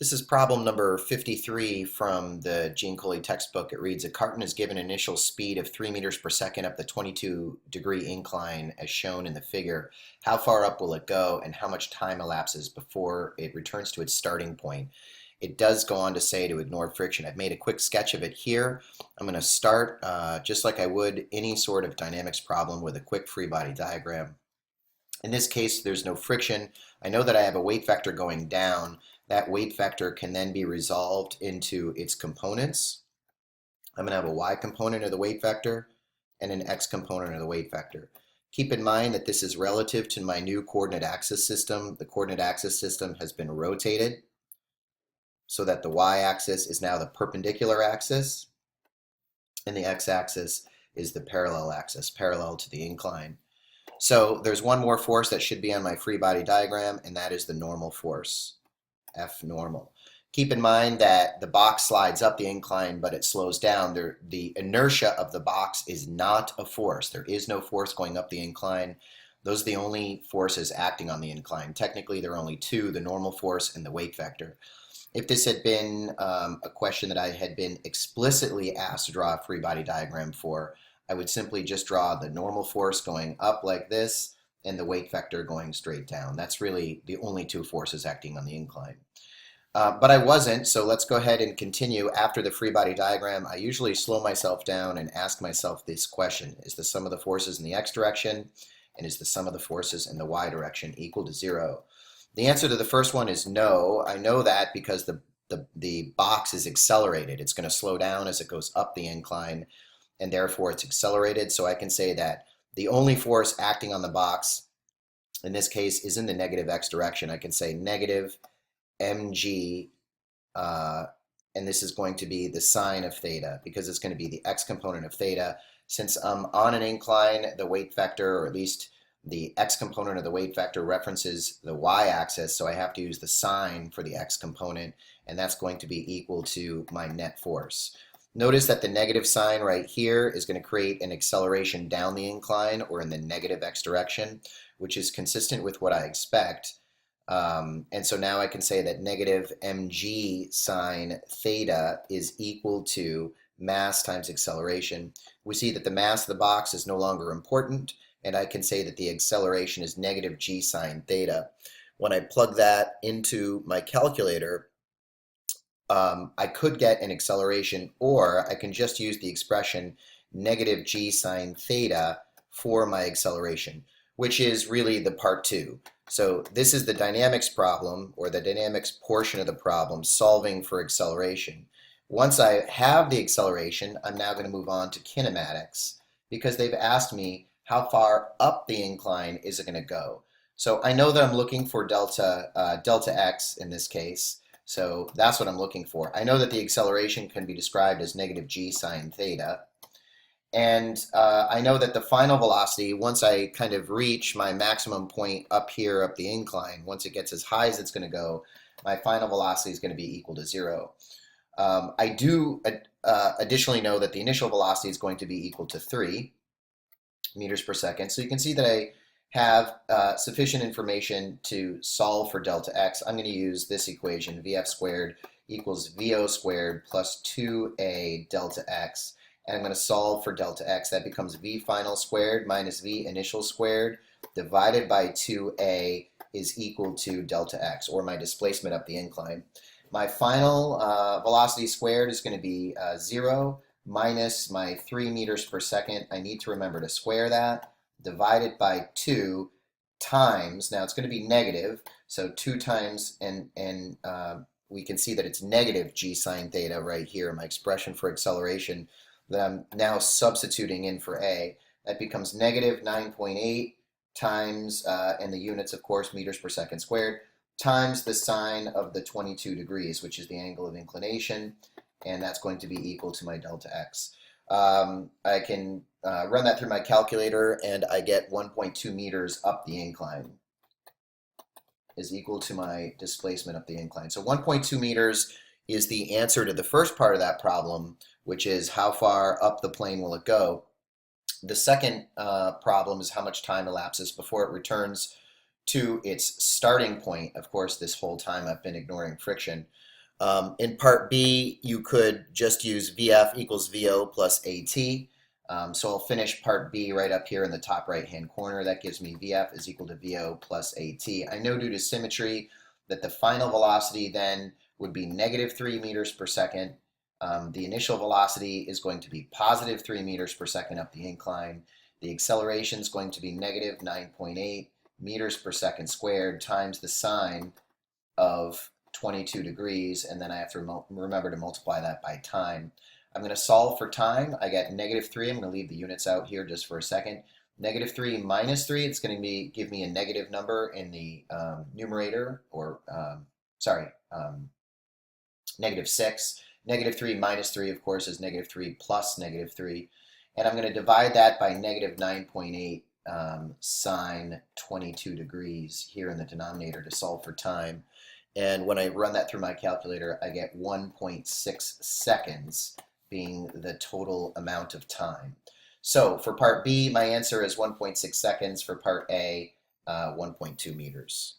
This is problem number 53 from the Gene Coley textbook. It reads, a carton is given initial speed of 3 meters per second up the 22-degree incline as shown in the figure. How far up will it go and how much time elapses before it returns to its starting point? It does go on to say to ignore friction. I've made a quick sketch of it here. I'm going to start just like I would any sort of dynamics problem with a quick free body diagram. In this case, there's no friction. I know that I have a weight vector going down. That weight vector can then be resolved into its components. I'm going to have a y component of the weight vector and an x component of the weight vector. Keep in mind that this is relative to my new coordinate axis system. The coordinate axis system has been rotated so that the y-axis is now the perpendicular axis and the x-axis is the parallel axis, parallel to the incline. So there's one more force that should be on my free body diagram, and that is the normal force, F normal. Keep in mind that the box slides up the incline, but it slows down. The inertia of the box is not a force. There is no force going up the incline. Those are the only forces acting on the incline. Technically, there are only two, the normal force and the weight vector. If this had been a question that I had been explicitly asked to draw a free body diagram for, I would simply just draw the normal force going up like this and the weight vector going straight down. That's really the only two forces acting on the incline. But I wasn't, so let's go ahead and continue. After the free body diagram, I usually slow myself down and ask myself this question. Is the sum of the forces in the x direction and is the sum of the forces in the y direction equal to 0? The answer to the first one is no. I know that because the box is accelerated. It's going to slow down as it goes up the incline, and therefore it's accelerated. So I can say that the only force acting on the box in this case is in the negative x direction. I can say negative mg, and this is going to be the sine of theta because it's going to be the x component of theta. Since I'm on an incline, the weight vector, or at least the x component of the weight vector, references the y-axis, so I have to use the sine for the x component, and that's going to be equal to my net force. Notice that the negative sign right here is going to create an acceleration down the incline or in the negative x direction, which is consistent with what I expect. And so now I can say that negative mg sine theta is equal to mass times acceleration. We see that the mass of the box is no longer important, and I can say that the acceleration is negative g sine theta. When I plug that into my calculator, I could get an acceleration, or I can just use the expression negative g sine theta for my acceleration, which is really the part 2. So this is the dynamics problem, or the dynamics portion of the problem, solving for acceleration. Once I have the acceleration, I'm now going to move on to kinematics, because they've asked me how far up the incline is it going to go. So I know that I'm looking for delta x in this case. So that's what I'm looking for. I know that the acceleration can be described as negative g sine theta. And I know that the final velocity, once I kind of reach my maximum point up here up the incline, once it gets as high as it's going to go, my final velocity is going to be equal to 0. I do additionally know that the initial velocity is going to be equal to 3 meters per second. So you can see that I have sufficient information to solve for delta x. I'm going to use this equation, vf squared equals vo squared plus 2a delta x. And I'm going to solve for delta x. That becomes v final squared minus v initial squared divided by 2a is equal to delta x, or my displacement up the incline. My final velocity squared is going to be 0 minus my 3 meters per second. I need to remember to square that, divided by 2 times, now it's going to be negative, so 2 times, and we can see that it's negative g sine theta right here, my expression for acceleration that I'm now substituting in for a. That becomes negative 9.8 times, and the units, of course, meters per second squared, times the sine of the 22 degrees, which is the angle of inclination, and that's going to be equal to my delta x. I can run that through my calculator, and I get 1.2 meters up the incline is equal to my displacement up the incline. So 1.2 meters is the answer to the first part of that problem, which is how far up the plane will it go. The second problem is how much time elapses before it returns to its starting point. Of course, this whole time I've been ignoring friction. In part B, you could just use VF equals VO plus AT. So I'll finish part B right up here in the top right-hand corner. That gives me VF is equal to VO plus AT. I know due to symmetry that the final velocity then would be negative 3 meters per second. The initial velocity is going to be positive 3 meters per second up the incline. The acceleration is going to be negative 9.8 meters per second squared times the sine of 22 degrees, and then I have to remember to multiply that by time. I'm going to solve for time. I get negative 3. I'm going to leave the units out here just for a second. Negative 3 minus 3, it's going to give me a negative number in the numerator, or negative 6. Negative 3 minus 3, of course, is negative 3 plus negative 3. And I'm going to divide that by negative 9.8 sine 22 degrees here in the denominator to solve for time. And when I run that through my calculator, I get 1.6 seconds being the total amount of time. So for part B, my answer is 1.6 seconds. For part A, 1.2 meters.